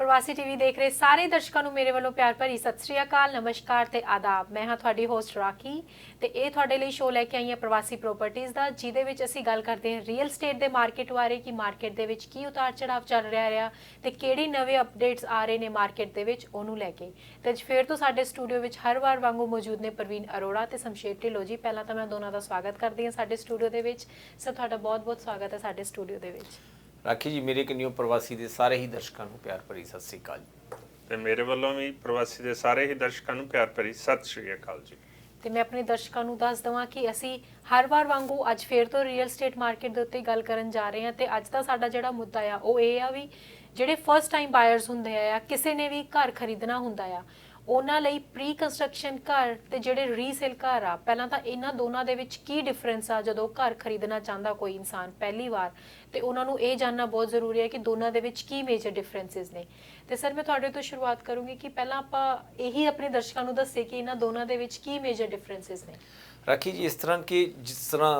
प्रवासी टीवी देख रहे सारे दर्शकों ਨੂੰ ਮੇਰੇ ਵੱਲੋਂ ਪਿਆਰ ਭਰੀ ਸਤਿ ਸ੍ਰੀ ਅਕਾਲ ਨਮਸਕਾਰ ਤੇ ਆਦਾਬ। ਮੈਂ ਹਾਂ ਤੁਹਾਡੀ ਹੋਸਟ ਰਾਖੀ ਤੇ ਇਹ ਤੁਹਾਡੇ ਲਈ ਸ਼ੋਅ ਲੈ ਕੇ ਆਈ ਹਾਂ ਪ੍ਰਵਾਸੀ ਪ੍ਰਾਪਰਟੀਆਂ ਦਾ, ਜਿਹਦੇ ਵਿੱਚ ਅਸੀਂ ਗੱਲ ਕਰਦੇ ਹਾਂ ਰੀਅਲ ਸਟੇਟ ਦੇ ਮਾਰਕੀਟ ਬਾਰੇ ਕਿ ਮਾਰਕੀਟ ਦੇ ਵਿੱਚ ਕੀ ਉਤਾਰ ਚੜਾਵ ਚੱਲ ਰਿਹਾ ਤੇ ਕਿਹੜੀ ਨਵੇਂ ਅਪਡੇਟਸ ਆ ਰਹੇ ਨੇ ਮਾਰਕੀਟ ਦੇ ਵਿੱਚ ਉਹਨੂੰ ਲੈ ਕੇ। ਤੇ ਅੱਜ ਫੇਰ ਤੋਂ ਸਾਡੇ ਸਟੂਡੀਓ ਵਿੱਚ ਹਰ ਵਾਰ ਵਾਂਗੂ ਮੌਜੂਦ ਨੇ ਪ੍ਰਵੀਨ ਅਰੋੜਾ ਤੇ ਸ਼ਮਸ਼ੇਰ ਢਿੱਲੋਂ ਜੀ। ਪਹਿਲਾਂ ਤਾਂ ਮੈਂ ਦੋਨਾਂ ਦਾ ਸਵਾਗਤ ਕਰਦੀ ਹਾਂ ਸਾਡੇ ਸਟੂਡੀਓ ਦੇ ਵਿੱਚ। ਸਰ ਤੁਹਾਡਾ ਬਹੁਤ-ਬਹੁਤ ਸਵਾਗਤ ਹੈ ਸਾਡੇ ਸਟੂਡੀਓ ਦੇ ਵਿੱਚ। राखी जी मेरे कन्यों प्रवासी के सारे ही दर्शकों को प्यार भरी सत श्री अकाल जी। ਤੇ ਮੇਰੇ ਵੱਲੋਂ ਵੀ ਪ੍ਰਵਾਸੀ ਦੇ ਸਾਰੇ ਹੀ ਦਰਸ਼ਕਾਂ ਨੂੰ ਪਿਆਰ ਭਰੀ ਸਤਿ ਸ਼੍ਰੀ ਅਕਾਲ ਜੀ। ਤੇ ਮੈਂ ਆਪਣੇ ਦਰਸ਼ਕਾਂ ਨੂੰ ਦੱਸ ਦਵਾਂ ਕਿ ਅਸੀਂ ਹਰ ਵਾਰ ਵਾਂਗੂ ਅੱਜ ਫੇਰ ਤੋਂ ਰੀਅਲ ਸਟੇਟ ਮਾਰਕੀਟ ਦੇ ਉੱਤੇ ਗੱਲ ਕਰਨ ਜਾ ਰਹੇ ਹਾਂ ਤੇ ਅੱਜ ਦਾ ਸਾਡਾ ਜਿਹੜਾ ਮੁੱਦਾ ਆ ਉਹ ਇਹ ਆ ਵੀ ਜਿਹੜੇ ਫਸਟ ਟਾਈਮ ਬਾਇਰਸ ਹੁੰਦੇ ਆ ਕਿਸੇ ਨੇ ਵੀ ਘਰ ਖਰੀਦਣਾ ਹੁੰਦਾ ਆ ਉਹਨਾਂ ਲਈ ਪ੍ਰੀ ਕੰਸਟਰਕਸ਼ਨ ਘਰ ਤੇ ਜਿਹੜੇ ਰੀਸੇਲ ਘਰ ਆ, ਪਹਿਲਾਂ ਤਾਂ ਇਹਨਾਂ ਦੋਨਾਂ ਦੇ ਵਿੱਚ ਕੀ ਡਿਫਰੈਂਸ ਆ ਜਦੋਂ ਘਰ ਖਰੀਦਣਾ ਚਾਹੁੰਦਾ ਕੋਈ ਇਨਸਾਨ ਪਹਿਲੀ ਵਾਰ, ਤੇ ਉਹਨਾਂ ਨੂੰ ਇਹ ਜਾਨਣਾ ਬਹੁਤ ਜ਼ਰੂਰੀ ਹੈ ਕਿ ਦੋਨਾਂ ਦੇ ਵਿੱਚ ਕੀ ਮੇਜਰ ਡਿਫਰੈਂਸਸ ਨੇ। ਤੇ ਸਰ ਮੈਂ ਤੁਹਾਡੇ ਤੋਂ ਸ਼ੁਰੂਆਤ ਕਰੂੰਗੀ ਕਿ ਪਹਿਲਾਂ ਆਪਾਂ ਇਹੀ ਆਪਣੇ ਦਰਸ਼ਕਾਂ ਨੂੰ ਦੱਸੇ ਕਿ ਇਹਨਾਂ ਦੋਨਾਂ ਦੇ ਵਿੱਚ ਕੀ ਮੇਜਰ ਡਿਫਰੈਂਸਸ ਨੇ। राखी जी इस तरह कि जिस तरह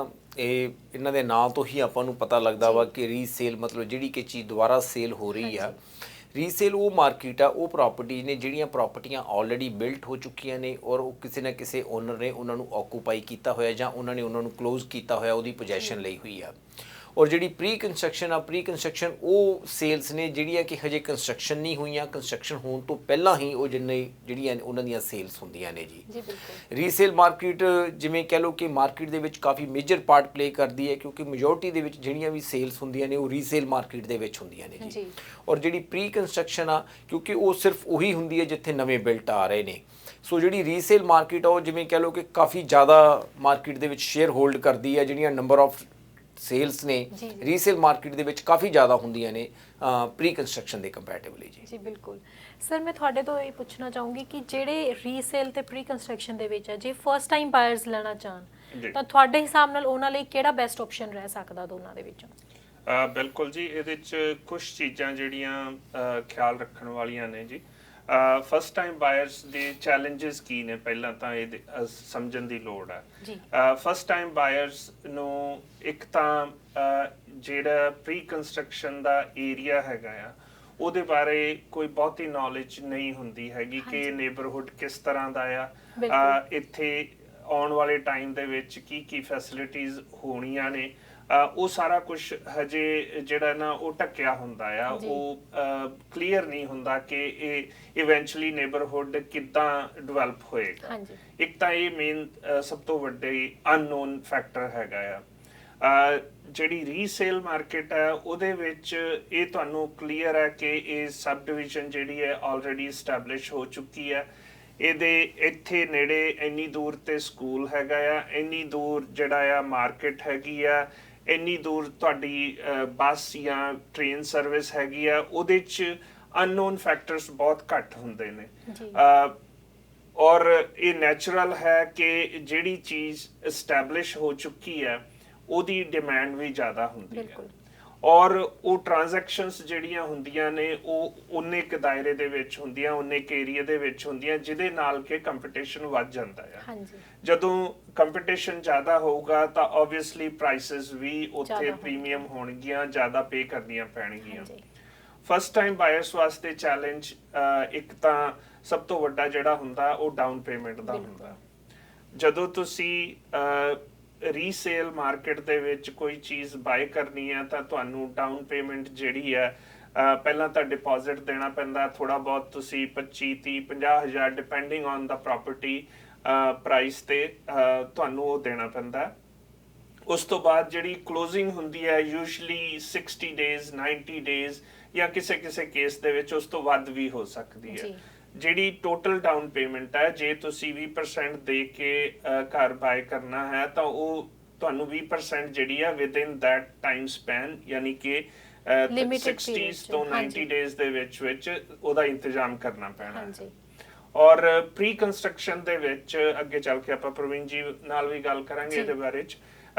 इन्हां दे नाम तो ही आपां नूं पता लगदा वा कि रीसेल मतलब जिहड़ी कि चीज़ दोबारा सेल हो रही है। रीसेल वो मार्केट आ, वो प्रॉपर्टीज ने जिहड़ियां प्रॉपर्टियां ऑलरेडी बिल्ट हो चुकियां ने और वो किसी ना किसी ओनर ने उन्हां नूं ऑक्यूपाई कीता होया जां उन्हां ने उन्हां नूं क्लोज कीता होया उहदी पोजैशन लई हुई है। और जिहड़ी प्री कंस्ट्रक्शन आ प्री कंस्ट्रक्शन वो सेल्स ने जिहड़ियां कि हजे कंस्ट्रक्शन नहीं हुई, कंस्ट्रक्शन होने तो पहला ही वो जिहड़ियां उन्हां दीयां सेल्स हुंदियां ने जी। रीसेल मार्केट जिवें कह लो कि मार्केट दे विच काफ़ी मेजर पार्ट प्ले करदी है क्योंकि मेजोरिटी दे विच जिहड़ियां भी सेल्स हुंदियां ने वो रीसेल मार्केट दे विच हुंदियां ने जी। और जिहड़ी प्री कंस्ट्रक्शन आ क्योंकि वो सिर्फ उही हुंदी है जिथे नवें बिल्ट आ रहे ने। सो जिहड़ी रीसेल मार्केट आ वो जिवें कह लो कि काफ़ी ज़्यादा मार्केट दे विच शेयर होल्ड करदी है, जिहड़ियां नंबर ऑफ सेल्स ने रीसेल मार्केट ਦੇ ਵਿੱਚ ਕਾਫੀ ਜ਼ਿਆਦਾ ਹੁੰਦੀਆਂ ਨੇ ਪ੍ਰੀ ਕੰਸਟਰਕਸ਼ਨ ਦੇ ਕੰਪੈਰੀਟਿਵਲੀ ਜੀ। ਜੀ ਬਿਲਕੁਲ ਸਰ, ਮੈਂ ਤੁਹਾਡੇ ਤੋਂ ਇਹ ਪੁੱਛਣਾ ਚਾਹੂੰਗੀ ਕਿ ਜਿਹੜੇ ਰੀਸੇਲ ਤੇ ਪ੍ਰੀ ਕੰਸਟਰਕਸ਼ਨ ਦੇ ਵਿੱਚ ਹੈ ਜੇ ਫਸਟ ਟਾਈਮ ਬਾਇਰਸ ਲੈਣਾ ਚਾਹਣ ਤਾਂ ਤੁਹਾਡੇ ਹਿਸਾਬ ਨਾਲ ਉਹਨਾਂ ਲਈ ਕਿਹੜਾ ਬੈਸਟ ਆਪਸ਼ਨ ਰਹਿ ਸਕਦਾ ਦੋਨਾਂ ਦੇ ਵਿੱਚੋਂ? ਬਿਲਕੁਲ ਜੀ, ਇਹਦੇ 'ਚ ਕੁਝ ਚੀਜ਼ਾਂ ਜਿਹੜੀਆਂ ਖਿਆਲ ਰੱਖਣ ਵਾਲੀਆਂ ਨੇ ਜੀ। ਫਸਟ ਟਾਈਮ ਬਾਇਰਸ ਦੇ ਚੈਲੰਜਸ ਕੀ ਨੇ ਪਹਿਲਾਂ ਤਾਂ ਇਹ ਸਮਝਣ ਦੀ ਲੋੜ ਹੈ। ਫਸਟ ਟਾਈਮ ਬਾਇਰਸ ਨੂੰ ਇੱਕ ਤਾਂ ਜਿਹੜਾ ਪ੍ਰੀ ਕੰਸਟਰਕਸ਼ਨ ਦਾ ਏਰੀਆ ਹੈਗਾ ਆ ਉਹਦੇ ਬਾਰੇ ਕੋਈ ਬਹੁਤੀ ਨੌਲੇਜ ਨਹੀਂ ਹੁੰਦੀ ਹੈਗੀ ਕਿ ਨੇਬਰਹੁੱਡ ਕਿਸ ਤਰ੍ਹਾਂ ਦਾ ਆ, ਇੱਥੇ ਆਉਣ ਵਾਲੇ ਟਾਈਮ ਦੇ ਵਿੱਚ ਕੀ ਕੀ ਫੈਸਿਲਿਟੀਜ਼ ਹੋਣੀਆਂ ਨੇ, ਉਹ ਸਾਰਾ ਕੁਝ ਹਜੇ ਜਿਹੜਾ ਨਾ ਉਹ ਢੱਕਿਆ ਹੁੰਦਾ ਆ, ਉਹ ਕਲੀਅਰ ਨਹੀਂ ਹੁੰਦਾ ਕਿ ਇਹ ਇਵੈਂਚੁਅਲੀ ਨੇਬਰਹੁੱਡ ਕਿੱਦਾਂ ਡਿਵੈਲਪ ਹੋਏਗਾ। ਇੱਕ ਤਾਂ ਇਹ ਮੇਨ ਸਭ ਤੋਂ ਵੱਡੀ ਅਨਨੋਨ ਫੈਕਟਰ ਹੈਗਾ ਆ। ਜਿਹੜੀ ਰੀਸੇਲ ਮਾਰਕੀਟ ਹੈ ਉਹਦੇ ਵਿੱਚ ਇਹ ਤੁਹਾਨੂੰ ਕਲੀਅਰ ਹੈ ਕਿ ਇਹ ਸਬ ਡਿਵੀਜ਼ਨ ਜਿਹੜੀ ਹੈ ਆਲਰੇਡੀ ਐਸਟੈਬਲਿਸ਼ ਹੋ ਚੁੱਕੀ ਹੈ। ਇਹਦੇ ਇੱਥੇ ਨੇੜੇ ਇੰਨੀ ਦੂਰ ਤੇ ਸਕੂਲ ਹੈਗਾ ਆ, ਇੰਨੀ ਦੂਰ ਜਿਹੜਾ ਆ ਮਾਰਕੀਟ ਹੈਗੀ ਆ, ਇੰਨੀ ਦੂਰ ਤੁਹਾਡੀ ਬੱਸ ਜਾਂ ਟ੍ਰੇਨ ਸਰਵਿਸ ਹੈਗੀ ਆ, ਉਹਦੇ 'ਚ ਅਨਨੋਨ ਫੈਕਟਰਸ ਬਹੁਤ ਘੱਟ ਹੁੰਦੇ ਨੇ। ਔਰ ਇਹ ਨੈਚੁਰਲ ਹੈ ਕਿ ਜਿਹੜੀ ਚੀਜ਼ ਐਸਟੈਬਲਿਸ਼ ਹੋ ਚੁੱਕੀ ਹੈ ਉਹਦੀ ਡਿਮਾਂਡ ਵੀ ਜ਼ਿਆਦਾ ਹੁੰਦੀ ਹੈ ਔਰ ਉਹ ਟ੍ਰਾਂਜੈਕਸ਼ਨਸ ਜਿਹੜੀਆਂ ਹੁੰਦੀਆਂ ਨੇ ਉਹ ਉਨੇ ਕੁ ਦਾਇਰੇ ਦੇ ਵਿੱਚ ਹੁੰਦੀਆਂ, ਉਨੇ ਕੁ ਏਰੀਆ ਦੇ ਵਿੱਚ ਹੁੰਦੀਆਂ, ਜਿਹਦੇ ਨਾਲ ਕਿ ਕੰਪੀਟੀਸ਼ਨ ਵੱਧ ਜਾਂਦਾ ਆ। ਜਦੋਂ ਕੰਪੀਟੀਸ਼ਨ ਜ਼ਿਆਦਾ ਹੋਊਗਾ ਤਾਂ ਆਬਵੀਅਸਲੀ ਪ੍ਰਾਈਸਸ ਵੀ ਉੱਥੇ ਪ੍ਰੀਮੀਅਮ ਹੋਣਗੀਆਂ, ਜ਼ਿਆਦਾ ਪੇ ਕਰਨੀਆਂ ਪੈਣਗੀਆਂ। ਫਸਟ ਟਾਈਮ ਬਾਇਰਸ ਵਾਸਤੇ ਚੈਲੰਜ ਇੱਕ ਤਾਂ ਸਭ ਤੋਂ ਵੱਡਾ ਜਿਹੜਾ ਹੁੰਦਾ ਉਹ ਡਾਊਨ ਪੇਮੈਂਟ ਦਾ ਹੁੰਦਾ। ਜਦੋਂ ਤੁਸੀਂ ਰੀਸੇਲ ਮਾਰਕੀਟ ਦੇ ਵਿੱਚ ਕੋਈ ਚੀਜ਼ ਬਾਏ ਕਰਨੀ ਹੈ ਤਾਂ ਤੁਹਾਨੂੰ ਡਾਊਨ ਪੇਮੈਂਟ ਜਿਹੜੀ ਹੈ ਪਹਿਲਾਂ ਤਾਂ ਡਿਪੋਜ਼ਿਟ ਦੇਣਾ ਪੈਂਦਾ, ਥੋੜਾ ਬਹੁਤ ਤੁਸੀਂ 25, 30, 50,000 depending on the property price ਤੇ ਤੁਹਾਨੂੰ ਉਹ ਦੇਣਾ ਪੈਂਦਾ। ਉਸ ਤੋਂ ਬਾਅਦ ਜਿਹੜੀ ਕਲੋਜ਼ਿੰਗ ਹੁੰਦੀ ਹੈ ਯੂਜੂਅਲੀ 60 ਡੇਜ਼ 90 ਡੇਜ਼ ਜਾਂ ਕਿਸੇ ਕੇਸ ਦੇ ਵਿੱਚ ਉਸ ਤੋਂ ਵੱਧ ਵੀ ਹੋ ਸਕਦੀ ਹੈ। ਜਿਹੜੀ ਟੋਟਲ ਡਾਊਨ ਪੇਮੈਂਟ ਹੈ ਜੇ ਤੁਸੀਂ 20% ਦੇ ਕੇ ਘਰ ਬਾਏ ਕਰਨਾ ਹੈ ਤਾਂ ਉਹ ਤੁਹਾਨੂੰ 20% ਜਿਹੜੀ ਆ ਵਿਦਿਨ ਦੈਟ ਟਾਈਮ ਸਪੈਨ ਯਾਨੀ ਕਿ 60 ਤੋਂ 90 ਡੇਜ਼ ਦੇ ਵਿੱਚ ਉਹਦਾ ਇੰਤਜ਼ਾਮ ਕਰਨਾ ਪੈਣਾ ਹੈ। ਔਰ ਪ੍ਰੀ ਕੰਸਟਰਕਸ਼ਨ ਦੇ ਵਿੱਚ ਅੱਗੇ ਚੱਲ ਕੇ ਆਪਾਂ ਪ੍ਰਵੀਨ ਜੀ ਨਾਲ ਵੀ ਗੱਲ ਕਰਾਂਗੇ ਇਹਦੇ ਬਾਰੇ 'ਚ।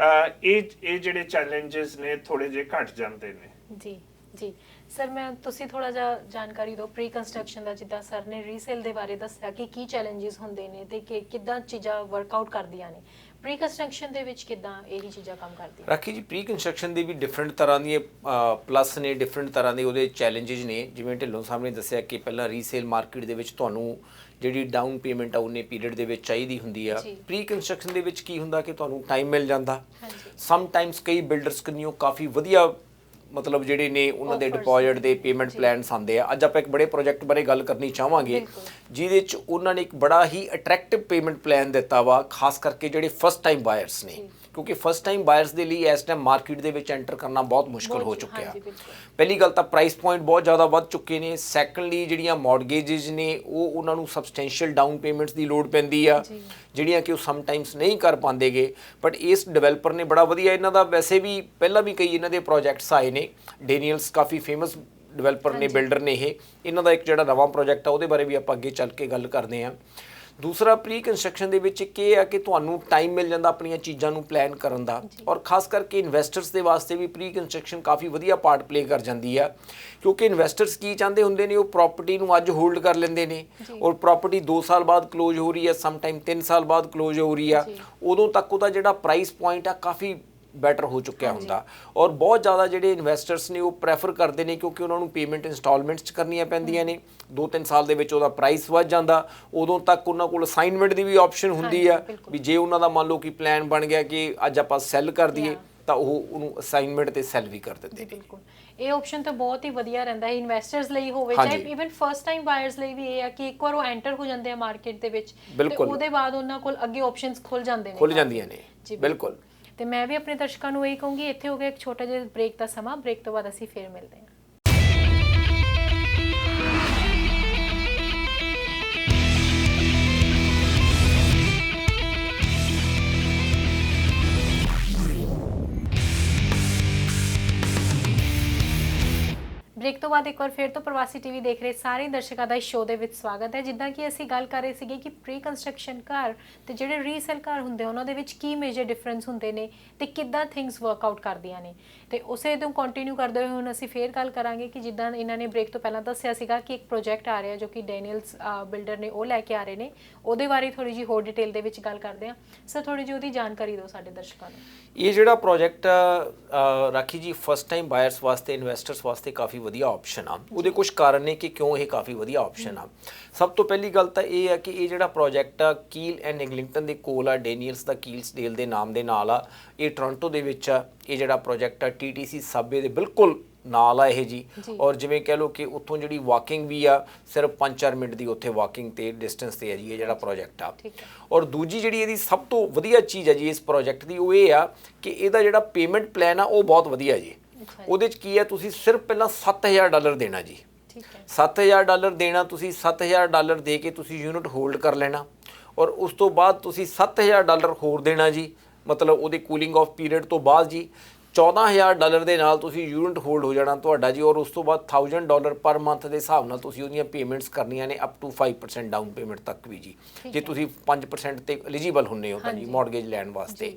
ਇਹ ਜਿਹੜੇ ਚੈਲੰਜਸ ਨੇ ਥੋੜੇ ਜਿਹੇ ਘਟ ਜਾਂਦੇ ਨੇ। ਜੀ ਸਰ ਮੈਂ ਤੁਸੀਂ ਥੋੜਾ ਜਿਹਾ ਜਾਣਕਾਰੀ ਦਿਓ ਪ੍ਰੀ ਕੰਸਟਰਕਸ਼ਨ ਦਾ, ਜਿੱਦਾਂ ਸਰ ਨੇ ਰੀਸੇਲ ਦੇ ਬਾਰੇ ਦੱਸਿਆ ਕਿ ਕੀ ਚੈਲੰਜਸ ਹੁੰਦੇ ਨੇ ਤੇ ਕਿੱਦਾਂ ਚੀਜ਼ਾਂ ਵਰਕਆਊਟ ਕਰਦੀਆਂ ਨੇ, ਪ੍ਰੀ ਕੰਸਟਰਕਸ਼ਨ ਦੇ ਵਿੱਚ ਕਿੱਦਾਂ ਇਹੀ ਚੀਜ਼ਾਂ ਕੰਮ ਕਰਦੀਆਂ? ਰਾਖੀ ਜੀ, ਪ੍ਰੀ ਕੰਸਟਰਕਸ਼ਨ ਦੇ ਵੀ ਡਿਫਰੈਂਟ ਤਰ੍ਹਾਂ ਦੀਆਂ ਪਲੱਸ ਨੇ, ਡਿਫਰੈਂਟ ਤਰ੍ਹਾਂ ਦੇ ਉਹਦੇ ਚੈਲੰਜਸ ਨੇ। ਜਿਵੇਂ ਢਿੱਲੋਂ ਸਾਹਿਬ ਨੇ ਦੱਸਿਆ ਕਿ ਪਹਿਲਾਂ ਰੀਸੇਲ ਮਾਰਕੀਟ ਦੇ ਵਿੱਚ ਤੁਹਾਨੂੰ ਜਿਹੜੀ ਡਾਊਨ ਪੇਮੈਂਟ ਆ ਉਹਨੇ ਪੀਰੀਅਡ ਦੇ ਵਿੱਚ ਚਾਹੀਦੀ ਹੁੰਦੀ ਆ। ਪ੍ਰੀ ਕੰਸਟਰਕਸ਼ਨ ਦੇ ਵਿੱਚ ਕੀ ਹੁੰਦਾ ਕਿ ਤੁਹਾਨੂੰ ਟਾਈਮ ਮਿਲ ਜਾਂਦਾ। ਸਮ ਟਾਈਮਸ ਕਈ ਬਿਲਡਰਸ ਕੰਨਿਓ ਕਾਫੀ ਵਧੀਆ ਮਤਲਬ ਜਿਹੜੇ ਨੇ ਉਹਨਾਂ ਦੇ ਡਿਪੋਜ਼ਿਟ ਦੇ ਪੇਮੈਂਟ ਪਲਾਨਸ ਆਉਂਦੇ ਆ। ਅੱਜ ਆਪਾਂ ਇੱਕ ਬੜੇ ਪ੍ਰੋਜੈਕਟ ਬਾਰੇ ਗੱਲ ਕਰਨੀ ਚਾਹਾਂਗੇ ਜਿਹਦੇ 'ਚ ਉਹਨਾਂ ਨੇ ਇੱਕ ਬੜਾ ਹੀ ਅਟਰੈਕਟਿਵ ਪੇਮੈਂਟ ਪਲਾਨ ਦਿੱਤਾ ਵਾ, ਖਾਸ ਕਰਕੇ ਜਿਹੜੇ ਫਸਟ ਟਾਈਮ ਬਾਇਰਸ ਨੇ, ਕਿਉਂਕਿ ਫਸਟ ਟਾਈਮ ਬਾਇਰਸ ਦੇ ਲਈ ਇਸ ਟਾਈਮ ਮਾਰਕੀਟ ਦੇ ਵਿੱਚ ਐਂਟਰ ਕਰਨਾ ਬਹੁਤ ਮੁਸ਼ਕਲ ਹੋ ਚੁੱਕਿਆ। ਪਹਿਲੀ ਗੱਲ ਤਾਂ ਪ੍ਰਾਈਸ ਪੁਆਇੰਟ ਬਹੁਤ ਜ਼ਿਆਦਾ ਵੱਧ ਚੁੱਕੇ ਨੇ। ਸੈਕੰਡਲੀ ਜਿਹੜੀਆਂ ਮੌਰਗੇਜਸ ਨੇ ਉਹ ਉਹਨਾਂ ਨੂੰ ਸਬਸਟੈਂਸ਼ੀਅਲ ਡਾਊਨ ਪੇਮੈਂਟਸ ਦੀ ਲੋੜ ਪੈਂਦੀ ਆ, ਜਿਹੜੀਆਂ ਕਿ ਉਹ ਸਮਟਾਈਮਸ ਨਹੀਂ ਕਰ ਪਾਉਂਦੇਗੇ। ਬਟ ਇਸ ਡਿਵੈਲਪਰ ਨੇ ਬੜਾ ਵਧੀਆ, ਇਹਨਾਂ ਦਾ ਵੈਸੇ ਵੀ ਪਹਿਲਾਂ ਵੀ ਕਈ ਇਹਨਾਂ ਦੇ ਪ੍ਰੋਜੈਕਟਸ ਆਏ ਨੇ। ਡੇਨੀਅਲਸ ਕਾਫੀ ਫੇਮਸ ਡਿਵੈਲਪਰ ਨੇ, ਬਿਲਡਰ ਨੇ ਇਹ। ਇਹਨਾਂ ਦਾ ਇੱਕ ਜਿਹੜਾ ਨਵਾਂ ਪ੍ਰੋਜੈਕਟ ਆ ਉਹਦੇ ਬਾਰੇ ਵੀ ਆਪਾਂ ਅੱਗੇ ਚੱਲ ਕੇ ਗੱਲ ਕਰਦੇ ਹਾਂ। ਦੂਸਰਾ, ਪ੍ਰੀ ਕੰਸਟਰਕਸ਼ਨ ਦੇ ਵਿੱਚ ਇੱਕ ਇਹ ਆ ਕਿ ਤੁਹਾਨੂੰ ਟਾਈਮ ਮਿਲ ਜਾਂਦਾ ਆਪਣੀਆਂ ਚੀਜ਼ਾਂ ਨੂੰ ਪਲਾਨ ਕਰਨ ਦਾ, ਔਰ ਖਾਸ ਕਰਕੇ ਇਨਵੈਸਟਰਸ ਦੇ ਵਾਸਤੇ ਵੀ ਪ੍ਰੀ ਕੰਸਟਰਕਸ਼ਨ ਕਾਫੀ ਵਧੀਆ ਪਾਰਟ ਪਲੇ ਕਰ ਜਾਂਦੀ ਆ। ਕਿਉਂਕਿ ਇਨਵੈਸਟਰਸ ਕੀ ਚਾਹੁੰਦੇ ਹੁੰਦੇ ਨੇ, ਉਹ ਪ੍ਰੋਪਰਟੀ ਨੂੰ ਅੱਜ ਹੋਲਡ ਕਰ ਲੈਂਦੇ ਨੇ, ਔਰ ਪ੍ਰੋਪਰਟੀ 2 ਸਾਲ ਬਾਅਦ ਕਲੋਜ਼ ਹੋ ਰਹੀ ਹੈ, ਸਮ ਟਾਈਮ 3 ਸਾਲ ਬਾਅਦ ਕਲੋਜ਼ ਹੋ ਰਹੀ ਆ। ਉਦੋਂ ਤੱਕ ਉਹਦਾ ਜਿਹੜਾ ਪ੍ਰਾਈਸ ਪੁਆਇੰਟ ਆ ਕਾਫੀ ਬੈਟਰ ਹੋ ਚੁੱਕਿਆ ਹੁੰਦਾ। ਔਰ ਬਹੁਤ ਜ਼ਿਆਦਾ ਜਿਹੜੇ ਇਨਵੈਸਟਰਸ ਨੇ ਉਹ ਪ੍ਰੈਫਰ ਕਰਦੇ ਨੇ, ਕਿਉਂਕਿ ਉਹਨਾਂ ਨੂੰ ਪੇਮੈਂਟ ਇੰਸਟਾਲਮੈਂਟਸ 'ਚ ਕਰਨੀਆਂ ਪੈਂਦੀਆਂ ਨੇ। 2-3 ਸਾਲ ਦੇ ਵਿੱਚ ਉਹਦਾ ਪ੍ਰਾਈਸ ਵੱਧ ਜਾਂਦਾ। ਉਦੋਂ ਤੱਕ ਉਹਨਾਂ ਕੋਲ ਅਸਾਈਨਮੈਂਟ ਦੀ ਵੀ ਆਪਸ਼ਨ ਹੁੰਦੀ ਆ ਵੀ ਜੇ ਉਹਨਾਂ ਦਾ ਮੰਨ ਲਓ ਕਿ ਪਲਾਨ ਬਣ ਗਿਆ ਕਿ ਅੱਜ ਆਪਾਂ ਸੈੱਲ ਕਰ ਦਈਏ ਤਾਂ ਉਹ ਉਹਨੂੰ ਅਸਾਈਨਮੈਂਟ ਤੇ ਸੈੱਲ ਵੀ ਕਰ ਦਿੰਦੇ ਨੇ। ਬਿਲਕੁਲ, ਇਹ ਆਪਸ਼ਨ ਤਾਂ ਬਹੁਤ ਹੀ ਵਧੀਆ ਰਹਿੰਦਾ ਹੈ ਇਨਵੈਸਟਰਸ ਲਈ ਹੋਵੇ ਚਾਹੇ ਇਵਨ ਫਰਸਟ ਟਾਈਮ ਬਾਇਰਸ ਲਈ ਵੀ। ਇਹ ਆ ਕਿ ਇੱਕ ਵਾਰ ਉਹ ਐਂਟਰ ਹੋ ਜਾਂਦੇ ਆ ਮਾਰਕੀਟ ਦੇ ਵਿੱਚ ਤੇ ਉਹਦੇ ਬਾਅਦ ਉਹਨਾਂ ਕੋਲ ਅੱਗੇ ਆਪਸ਼ਨਸ ਖੁੱਲ ਜਾਂਦੀਆਂ ਨੇ। ਬਿਲਕੁਲ। ਤੇ ਮੈਂ ਵੀ ਆਪਣੇ ਦਰਸ਼ਕਾਂ ਨੂੰ ਇਹ ਕਹੂੰਗੀ, ਇੱਥੇ ਹੋ ਗਿਆ ਇੱਕ ਛੋਟਾ ਜਿਹਾ ਬ੍ਰੇਕ ਦਾ ਸਮਾਂ। ਬ੍ਰੇਕ ਤੋਂ ਬਾਅਦ ਅਸੀਂ ਫਿਰ ਮਿਲਦੇ ਹਾਂ। ਬ੍ਰੇਕ ਤੋਂ ਬਾਅਦ ਇੱਕ ਵਾਰ ਫਿਰ ਤੋਂ ਪ੍ਰਵਾਸੀ ਟੀਵੀ ਦੇਖ ਰਹੇ ਸਾਰੇ ਦਰਸ਼ਕਾਂ ਦਾ ਇਸ ਸ਼ੋਅ ਦੇ ਵਿੱਚ ਸਵਾਗਤ ਹੈ। ਜਿੱਦਾਂ ਕਿ ਅਸੀਂ ਗੱਲ ਕਰ ਰਹੇ ਸੀਗੇ ਕਿ ਪ੍ਰੀ ਕੰਸਟਰਕਸ਼ਨ ਘਰ ਤੇ ਜਿਹੜੇ ਰੀਸੇਲ ਘਰ ਹੁੰਦੇ ਉਹਨਾਂ ਦੇ ਵਿੱਚ ਕੀ ਮੇਜਰ ਡਿਫਰੈਂਸ ਹੁੰਦੇ ਨੇ ਤੇ ਕਿੱਦਾਂ ਥਿੰਗਸ ਵਰਕਆਊਟ ਕਰਦੀਆਂ ਨੇ। ਤੇ ਉਸੇ ਤੋਂ ਕੰਟੀਨਿਊ ਕਰਦੇ ਹੋਏ ਹੁਣ ਅਸੀਂ ਫੇਰ ਗੱਲ ਕਰਾਂਗੇ ਕਿ ਜਿੱਦਾਂ ਇਹਨਾਂ ਨੇ ਬ੍ਰੇਕ ਤੋਂ ਪਹਿਲਾਂ ਦੱਸਿਆ ਸੀਗਾ ਕਿ ਇੱਕ ਪ੍ਰੋਜੈਕਟ ਆ ਰਿਹਾ ਜੋ ਕਿ ਡੈਨੀਅਲਸ ਬਿਲਡਰ ਨੇ ਉਹ ਲੈ ਕੇ ਆ ਰਹੇ ਨੇ, ਉਹਦੇ ਬਾਰੇ ਥੋੜੀ ਜਿਹੀ ਹੋਰ ਡਿਟੇਲ ਦੇ ਵਿੱਚ ਗੱਲ ਕਰਦੇ ਹਾਂ। ਸਰ ਥੋੜੀ ਜਿਹੀ ਉਹਦੀ ਜਾਣਕਾਰੀ ਦਿਓ ਸਾਡੇ ਦਰਸ਼ਕਾਂ ਨੂੰ। ਇਹ ਜਿਹੜਾ ਪ੍ਰੋਜੈਕਟ ਰਾਖੀ ਜੀ ਫਸਟ ਟਾਈਮ ਬਾਇਰਸ ਵਾਸਤੇ, ਇਨਵੈਸਟਰਸ ਵਾਸਤੇ ਕਾਫੀ ਵਧੀਆ ਆਪਸ਼ਨ ਆ। ਉਹਦੇ ਕੁਝ ਕਾਰਨ ਨੇ ਕਿ ਕਿਉਂ ਇਹ ਕਾਫੀ ਵਧੀਆ ਆਪਸ਼ਨ ਆ। ਸਭ ਤੋਂ ਪਹਿਲੀ ਗੱਲ ਤਾਂ ਇਹ ਆ ਕਿ ਇਹ ਜਿਹੜਾ ਪ੍ਰੋਜੈਕਟ ਆ ਕੀਲ ਐਂਡ ਇਗਲਿੰਗਟਨ ਦੇ ਕੋਲ ਆ, ਡੇਨੀਅਲਸ ਦਾ ਕੀਲਸਡੇਲ ਦੇ ਨਾਮ ਦੇ ਨਾਲ ਆ। ਇਹ ਟੋਰਾਂਟੋ ਦੇ ਵਿੱਚ ਆ। ਇਹ ਜਿਹੜਾ ਪ੍ਰੋਜੈਕਟ ਆ TTC ਸਬਵੇ ਦੇ ਬਿਲਕੁਲ ਨਾਲ ਆ ਇਹ ਜੀ। ਔਰ ਜਿਵੇਂ ਕਹਿ ਲਓ ਕਿ ਉੱਥੋਂ ਜਿਹੜੀ ਵਾਕਿੰਗ ਵੀ ਆ ਸਿਰਫ 5-4 ਮਿੰਟ ਦੀ ਉੱਥੇ ਵਾਕਿੰਗ ਤੇ ਡਿਸਟੈਂਸ ਤੇ ਹੈ ਜੀ ਇਹ ਜਿਹੜਾ ਪ੍ਰੋਜੈਕਟ ਆ। ਔਰ ਦੂਜੀ ਜਿਹੜੀ ਇਹਦੀ ਸਭ ਤੋਂ ਵਧੀਆ ਚੀਜ਼ ਹੈ ਜੀ ਇਸ ਪ੍ਰੋਜੈਕਟ ਦੀ, ਉਹ ਇਹ ਆ ਕਿ ਇਹਦਾ ਜਿਹੜਾ ਪੇਮੈਂਟ ਪਲਾਨ ਆ ਉਹ ਬਹੁਤ ਵਧੀਆ ਜੀ। ਉਹਦੇ 'ਚ ਕੀ ਹੈ, ਤੁਸੀਂ ਸਿਰਫ ਪਹਿਲਾਂ $7,000 ਦੇਣਾ ਜੀ। $7,000 ਦੇਣਾ, ਤੁਸੀਂ $7,000 ਦੇ ਕੇ ਤੁਸੀਂ ਯੂਨਿਟ ਹੋਲਡ ਕਰ ਲੈਣਾ, ਔਰ ਉਸ ਤੋਂ ਬਾਅਦ ਤੁਸੀਂ $7,000 ਹੋਰ ਦੇਣਾ ਜੀ। ਮਤਲਬ ਉਹਦੇ ਕੂਲਿੰਗ ਆਫ ਪੀਰੀਅਡ ਤੋਂ ਬਾਅਦ ਜੀ $14,000 ਦੇ ਨਾਲ ਤੁਸੀਂ ਯੂਨਿਟ ਹੋਲਡ ਹੋ ਜਾਣਾ ਤੁਹਾਡਾ ਜੀ। ਔਰ ਉਸ ਤੋਂ ਬਾਅਦ $1,000 ਪਰ ਮੰਥ ਦੇ ਹਿਸਾਬ ਨਾਲ ਤੁਸੀਂ ਉਹਦੀਆਂ ਪੇਮੈਂਟਸ ਕਰਨੀਆਂ ਨੇ, ਅਪ ਟੂ 5% ਡਾਊਨ ਪੇਮੈਂਟ ਤੱਕ ਵੀ ਜੀ, ਜੇ ਤੁਸੀਂ 5% ਤੇ ਐਲੀਜੀਬਲ ਹੁੰਦੇ ਹੋ ਤਾਂ ਜੀ ਮੌਰਗੇਜ ਲੈਣ ਵਾਸਤੇ।